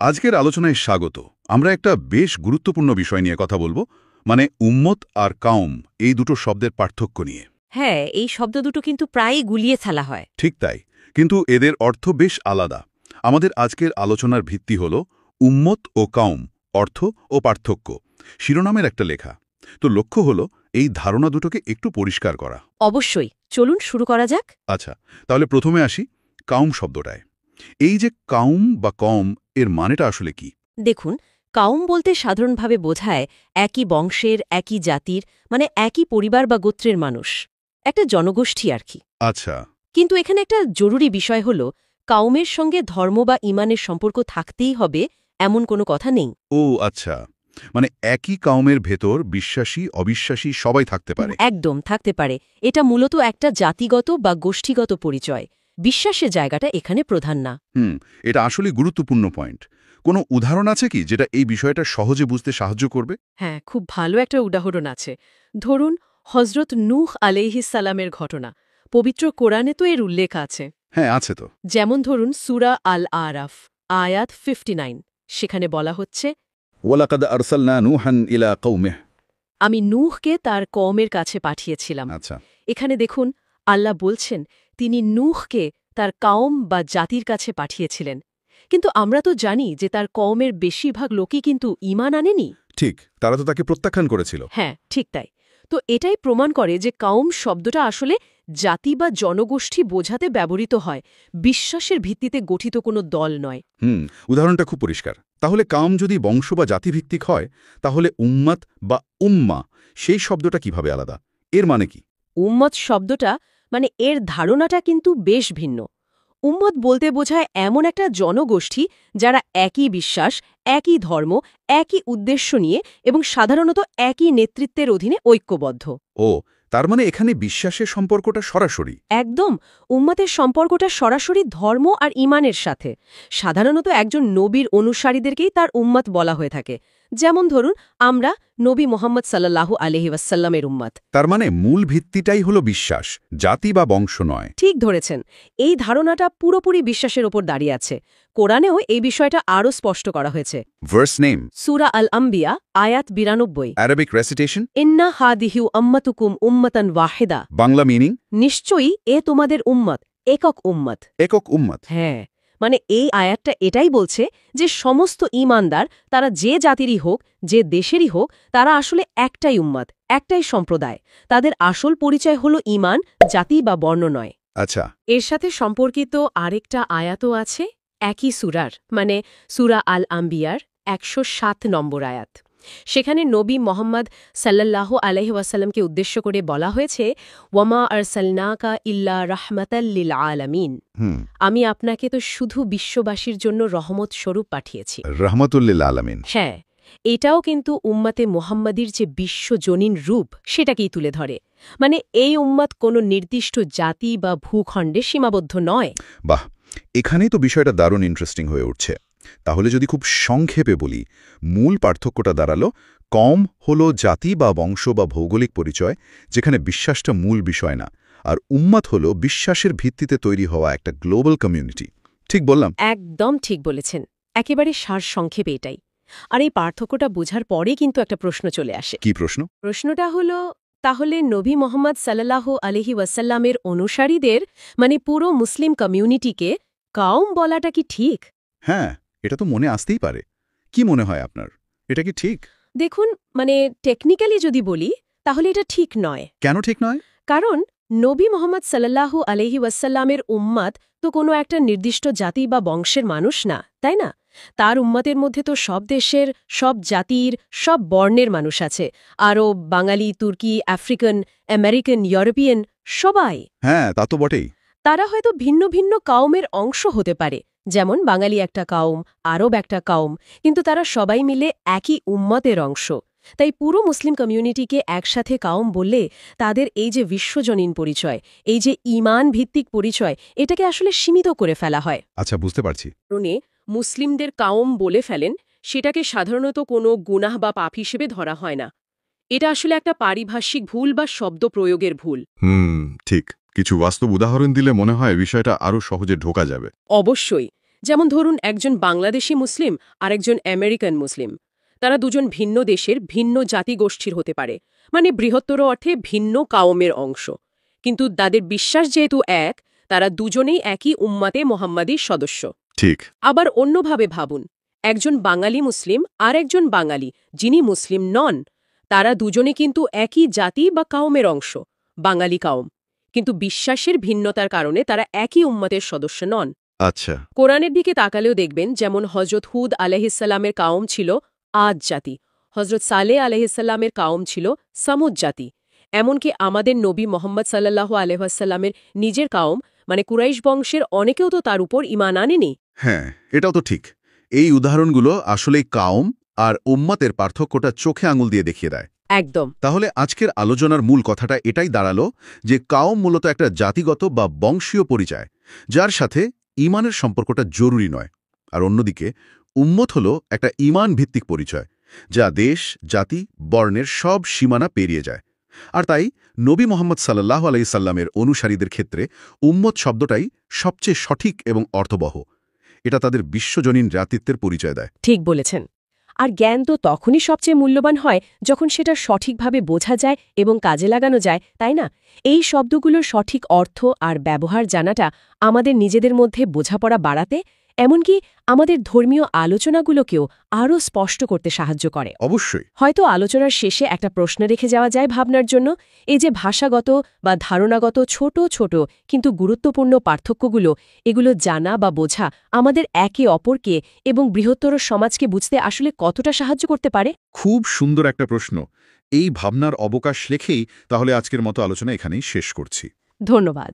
আজকের আলোচনায় স্বাগত। আমরা একটা বেশ গুরুত্বপূর্ণ বিষয় নিয়ে কথা বলবো, মানে উম্মত আর কাউম এই দুটো শব্দের পার্থক্য নিয়ে। হ্যাঁ, এই শব্দ দুটো কিন্তু প্রায়ই গুলিয়ে ফেলা হয়। ঠিক তাই, কিন্তু এদের অর্থ বেশ আলাদা। আমাদের আজকের আলোচনার ভিত্তি হল উম্মত ও কাউম, অর্থ ও পার্থক্য, শিরোনামের একটা লেখা। তো লক্ষ্য হল এই ধারণা দুটোকে একটু পরিষ্কার করা। অবশ্যই, চলুন শুরু করা যাক। আচ্ছা, তাহলে প্রথমে আসি কাউম শব্দটায়। এই যে কাউম বা কম, এর মানেটা আসলে কি? দেখুন, কাউম বলতে সাধারণভাবে বোঝায় একই বংশের, একই জাতির, মানে একই পরিবার বা গোত্রের মানুষ, একটা জনগোষ্ঠী আর কি। আচ্ছা। কিন্তু এখানে একটা জরুরি বিষয় হল, কাউমের সঙ্গে ধর্ম বা ইমানের সম্পর্ক থাকতেই হবে এমন কোনো কথা নেই। ও আচ্ছা, মানে একই কাউমের ভেতর বিশ্বাসী অবিশ্বাসী সবাই থাকতে পারে। একদম থাকতে পারে। এটা মূলত একটা জাতিগত বা গোষ্ঠীগত পরিচয়। বিশ্বাসের জায়গাটা এখানে প্রধান না। এটা আসলে গুরুত্বপূর্ণ পয়েন্ট। কোনো উদাহরণ আছে কি যেটা এই বিষয়টা সহজে বুঝতে সাহায্য করবে? হ্যাঁ, খুব ভালো একটা উদাহরণ আছে। ধরুন, হজরত নূহ আলাইহিস সালামের ঘটনা। পবিত্র কোরআনে তো এর উল্লেখ আছে। হ্যাঁ, আছে তো। যেমন ধরুন সূরা আল আরাফ, আয়াত 59। সেখানে বলা হচ্ছে, ওয়ালাকাদ আরসালনা নূহান ইলা কওমিহি। আমি নূহকে তার কওমের কাছে পাঠিয়েছিলাম। আচ্ছা। এখানে দেখুন, আল্লাহ বলছেন তিনি নূহকে তার কওম বা জাতির কাছে পাঠিয়েছিলেন। কিন্তু আমরা তো জানি যে তার কওমের বেশিরভাগ লোকই কিন্তু ঈমান আনেনি। ঠিক, তারা তো তাকে প্রত্যাখ্যান করেছিল। হ্যাঁ, ঠিক তাই। তো এটাই প্রমাণ করে যে কাউম শব্দটা আসলে জাতি বা জনগোষ্ঠী বোঝাতে ব্যবহৃত হয়, বিশ্বাসের ভিত্তিতে গঠিত কোনো দল নয়। উদাহরণটা খুব পরিষ্কার। তাহলে কাউম যদি বংশ বা জাতিভিত্তিক হয়, তাহলে উম্মাত বা উম্মা সেই শব্দটা কিভাবে আলাদা? এর মানে কি? উম্মত শব্দটা, মানে এর ধারণাটা কিন্তু বেশ ভিন্ন। উম্মত বলতে বোঝায় এমন একটা জনগোষ্ঠী যারা একই বিশ্বাস, একই ধর্ম, একই উদ্দেশ্য নিয়ে এবং সাধারণত একই নেতৃত্বের অধীনে ঐক্যবদ্ধ। ও, তার মানে এখানে বিশ্বাসের সম্পর্কটা সরাসরি। একদম, উম্মতের সম্পর্কটা সরাসরি ধর্ম আর ঈমানের সাথে। সাধারণত একজন নবীর অনুসারীদেরকেই তার উম্মত বলা হয়ে থাকে। যেমন ধরুন, আমরা নবী মোহাম্মদ সাল্লাল্লাহু আলাইহি ওয়াসাল্লামের উম্মত। তার মানে মূল ভিত্তিটাই হলো বিশ্বাস, জাতি বা বংশ নয়। ঠিক ধরেছেন। এই ধারণাটা পুরোপুরি বিশ্বাসের ওপর দাঁড়িয়ে আছে। কোরআনেও এই বিষয়টা আরও স্পষ্ট করা হয়েছে। ভার্স নেম সূরা আল আম্বিয়া, আয়াত 92। অ্যারাবিক রেসিটেশন ইন্না হাদিহি উম্মাতুকুম উম্মাতান ওয়াহিদা। বাংলা মিনিং নিশ্চয়ই এ তোমাদের উম্মত, একক উম্মত। একক উম্মত। হ্যাঁ, মানে এই আয়াতটা এটাই বলছে যে সমস্ত ঈমানদার, তারা যে জাতিরই হোক, যে দেশেরই হোক, তারা আসলে একটাই উম্মত, একটাই সম্প্রদায়। তাদের আসল পরিচয় হলো ঈমান, জাতি বা বর্ণ নয়। আচ্ছা। এর সাথে সম্পর্কিত আরেকটা আয়াতও আছে একই সূরার, মানে সূরা আল আম্বিয়ার 107 নম্বর আয়াত। সেখানে নবী মোহাম্মদ সাল্লাল্লাহু আলাইহি ওয়াসাল্লামকে উদ্দেশ্য করে বলা হয়েছে, ওয়ামা আরসালনাকা ইল্লা রাহমাতাল লিল আলামিন। আমি আপনাকে তো শুধু বিশ্ববাসীর জন্য রহমত স্বরূপ পাঠিয়েছি। রাহমাতুল্লিল আলামিন। হ্যাঁ, এটাও কিন্তু উম্মাতে মুহাম্মাদির যে বিশ্বজনীন রূপ সেটাকেই তুলে ধরে। মানে এই উম্মাত কোনো নির্দিষ্ট জাতি বা ভূখণ্ডে সীমাবদ্ধ নয়। বাহ, এখানেই তো বিষয়টা দারুণ ইন্টারেস্টিং হয়ে উঠছে। তাহলে যদি খুব সংক্ষেপে বলি, মূল পার্থক্যটা দাঁড়ালো কম হলো জাতি বা বংশ বা ভৌগোলিক পরিচয়, যেখানে বিশ্বাসটা মূল বিষয় না, আর উম্মাত হলো বিশ্বাসের ভিত্তিতে তৈরি হওয়া একটা গ্লোবাল কমিউনিটি। ঠিক বললাম? একদম ঠিক বলেছেন। একেবারে সারসংক্ষেপে এটাই। আর এই পার্থক্যটা বোঝার পরে কিন্তু একটা প্রশ্ন চলে আসে। কি প্রশ্ন? প্রশ্নটা হলো, তাহলে নবী মোহাম্মদ সাল্লাল্লাহু আলাইহি ওয়াসাল্লামের অনুসারীদের, মানে পুরো মুসলিম কমিউনিটিকে কাউম বলাটা কি ঠিক? হ্যাঁ, এটা তো মনে আসতেই পারে। কি মনে হয় আপনার, এটা কি ঠিক? দেখুন, মানে টেকনিক্যালি যদি বলি, তাহলে এটা ঠিক নয়। কেন ঠিক নয়? কারণ নবী মোহাম্মদ সাল্লাল্লাহু আলাইহি ওয়াসাল্লামের উম্মাত তো কোনো একটা নির্দিষ্ট জাতি বা বংশের মানুষ না, তাই না? তার উম্মাতের মধ্যে তো সব দেশের, সব জাতির, সব বর্ণের মানুষ আছে। আরব, বাঙালি, তুর্কি, আফ্রিকান, আমেরিকান, ইউরোপিয়ান, সবাই। হ্যাঁ, তা তো বটেই। তারা হয়তো ভিন্ন ভিন্ন কাউমের অংশ হতে পারে, যেমন বাঙালি একটা কাউম, আরব একটা কাউম, কিন্তু তারা সবাই মিলে একই উম্মতের অংশ। তাই পুরো মুসলিম কমিউনিটিকে একসাথে কাউম বললে তাদের এই যে বিশ্বজনীন পরিচয়, এই যে ঈমান ভিত্তিক পরিচয়, এটাকে আসলে সীমিত করে ফেলা হয়। আচ্ছা, বুঝতে পারছি। কারণে মুসলিমদের কাউম বলে ফেলেন, সেটাকে সাধারণত কোনো গুনাহ বা পাপ হিসেবে ধরা হয় না। এটা আসলে একটা পারিভাষিক ভুল বা শব্দ প্রয়োগের ভুল। ঠিক। কিছু বাস্তব উদাহরণ দিলে মনে হয় বিষয়টা আরও সহজে ঢোকা যাবে। অবশ্যই। যেমন ধরুন একজন বাংলাদেশি মুসলিম আর একজন আমেরিকান মুসলিম, তারা দুজন ভিন্ন দেশের ভিন্ন জাতিগোষ্ঠীর হতে পারে, মানে বৃহত্তর অর্থে ভিন্ন কাওমের অংশ, কিন্তু তাদের বিশ্বাস যেহেতু এক, তারা দুজনেই একই উম্মাতে মোহাম্মদীর সদস্য। ঠিক। আবার অন্যভাবে ভাবুন, একজন বাঙালি মুসলিম আর একজন বাঙালি যিনি মুসলিম নন, তারা দুজনে কিন্তু একই জাতি বা কাওমের অংশ, বাঙালি কাওম, কিন্তু বিশ্বাসের ভিন্নতার কারণে তারা একই উম্মতের সদস্য নন। আচ্ছা। কোরআনের দিকে তাকালেও দেখবেন, যেমন হজরত হুদ আলাইহিসসালামের কাওম ছিল আদ জাতি, হজরত সালেহ আলাইহিসসালামের কাওম ছিল সামুদ জাতি, এমনকি আমাদের নবী মোহাম্মদ সাল্লাল্লাহু আলাইহি ওয়াসাল্লামের নিজের কাওম মানে কুরাইশ বংশের অনেকেও তো তার উপর ঈমান আনেনি। হ্যাঁ, এটাও তো ঠিক। এই উদাহরণগুলো আসলেই কাওম আর উম্মতের পার্থক্যটা চোখে আঙুল দিয়ে দেখিয়ে দেয়। একদম। তাহলে আজকের আলোচনার মূল কথাটা এটাই দাঁড়ালো যে কাওম মূলত একটা জাতিগত বা বংশীয় পরিচয়, যার সাথে ঈমানের সম্পর্কটা জরুরি নয়। আর অন্যদিকে উম্মত হলো একটা ঈমান ভিত্তিক পরিচয়, যা দেশ, জাতি, বর্ণের সব সীমানা পেরিয়ে যায়। আর তাই নবী মোহাম্মদ সাল্লাল্লাহু আলাইহি সাল্লামের অনুসারীদের ক্ষেত্রে উম্মত শব্দটাই সবচেয়ে সঠিক এবং অর্থবহ। এটা তাদের বিশ্বজনীন জাতিত্বের পরিচয় দেয়। ঠিক বলেছেন। আর জ্ঞান তো তখনই সবচেয়ে মূল্যবান হয় যখন সেটা সঠিকভাবে বোঝা যায় এবং কাজে লাগানো যায়, তাই না? এই শব্দগুলোর সঠিক অর্থ আর ব্যবহার জানাটা আমাদের নিজেদের মধ্যে বোঝাপড়া বাড়াতে, এমনকি আমাদের ধর্মীয় আলোচনাগুলোকেও আরও স্পষ্ট করতে সাহায্য করে। অবশ্যই। হয়তো আলোচনার শেষে একটা প্রশ্ন রেখে যাওয়া যায় ভাবনার জন্য, এই যে ভাষাগত বা ধারণাগত ছোট ছোট কিন্তু গুরুত্বপূর্ণ পার্থক্যগুলো, এগুলো জানা বা বোঝা আমাদের একে অপরকে এবং বৃহত্তর সমাজকে বুঝতে আসলে কতটা সাহায্য করতে পারে? খুব সুন্দর একটা প্রশ্ন। এই ভাবনার অবকাশ রেখেই তাহলে আজকের মতো আলোচনা এখানেই শেষ করছি। ধন্যবাদ।